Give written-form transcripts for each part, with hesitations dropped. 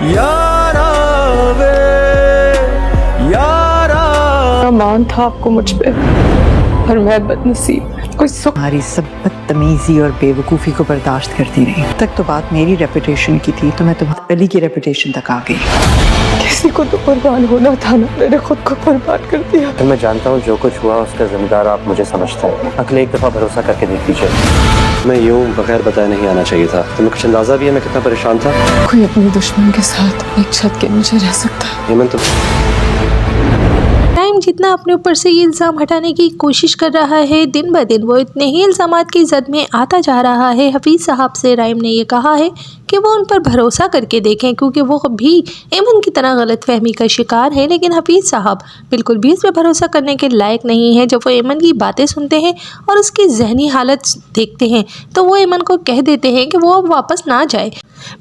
यारा वे यारा। मान था आपको मुझ पे, और मैं बदनसीब कोई सुख। हमारी सब बदतमीजी और बेवकूफ़ी को बर्दाश्त करती रही। तक तो बात मेरी रेपुटेशन की थी, तो मैं तुम्हारी अली की रेपुटेशन तक आ गई। किसी को तो कुर्बान होना था ना, मैंने खुद को कुर्बान कर दिया। तो मैं जानता हूँ जो कुछ हुआ उसका जिम्मेदार आप मुझे समझते हैं। अगले एक दफ़ा भरोसा करके देख लीजिए। मैं यूं बगैर बताए नहीं आना चाहिए था। तुम्हें कुछ अंदाजा भी है मैं कितना परेशान था? कोई अपने दुश्मन के साथ एक छत के नीचे रह सकता है। हेमंत राइम जितना अपने ऊपर से ये इल्ज़ाम हटाने की कोशिश कर रहा है, दिन ब दिन वो इतने ही इल्ज़ामात की जद में आता जा रहा है। हफीज़ साहब से राइम ने ये कहा है कि वो उन पर भरोसा करके देखें, क्योंकि वो भी एमन की तरह गलतफहमी का शिकार है। लेकिन हफीज़ साहब बिल्कुल भी इस पर भरोसा करने के लायक नहीं है। जब वो एमन की बातें सुनते हैं और उसकी जहनी हालत देखते हैं तो वो एमन को कह देते हैं कि वो अब वापस ना जाए।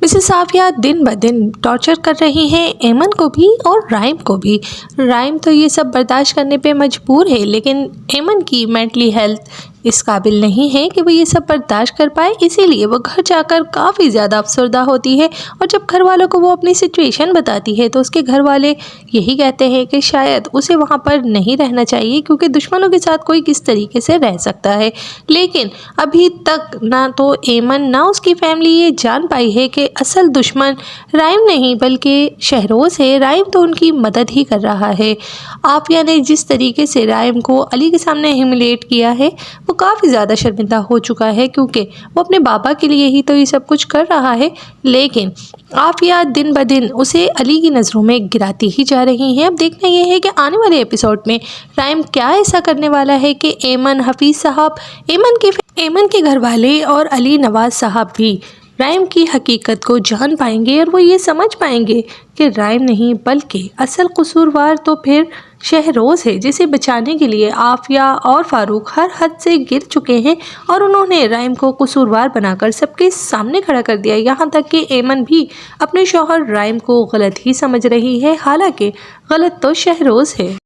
मिसेस आफिया दिन ब दिन टॉर्चर कर रही हैं एमन को भी और राइम को भी। राइम तो ये सब बर्दाश्त करने पे मजबूर है, लेकिन एमन की मेंटली हेल्थ इस काबिल नहीं है कि वो ये सब बर्दाश्त कर पाए। इसीलिए वो घर जाकर काफ़ी ज़्यादा अफसरदा होती है, और जब घर वालों को वो अपनी सिचुएशन बताती है तो उसके घर वाले यही कहते हैं कि शायद उसे वहाँ पर नहीं रहना चाहिए, क्योंकि दुश्मनों के साथ कोई किस तरीके से रह सकता है। लेकिन अभी तक ना तो एमन ना उसकी फैमिली ये जान पाई है कि असल दुश्मन राइम नहीं बल्कि शहरोज़ है। राइम तो उनकी मदद ही कर रहा है। आफिया ने जिस तरीके से राइम को अली के सामने ह्यूमिलेट किया है वो काफ़ी ज़्यादा शर्मिंदा हो चुका है, क्योंकि वो अपने बाबा के लिए ही तो ये सब कुछ कर रहा है। लेकिन आफिया दिन ब दिन उसे अली की नज़रों में गिराती ही जा रही हैं। अब देखना यह है कि आने वाले एपिसोड में राइम क्या ऐसा करने वाला है कि एमन, हफीज़ साहब, एमन के घर वाले और अली नवाज साहब भी राइम की हकीकत को जान पाएंगे, और वो ये समझ पाएंगे कि राइम नहीं बल्कि असल कसूरवार तो फिर शहरोज़ है, जिसे बचाने के लिए आफिया और फारूक हर हद से गिर चुके हैं और उन्होंने राइम को कसूरवार बनाकर सबके सामने खड़ा कर दिया। यहाँ तक कि एमन भी अपने शौहर राइम को गलत ही समझ रही है, हालांकि गलत तो शहरोज़ है।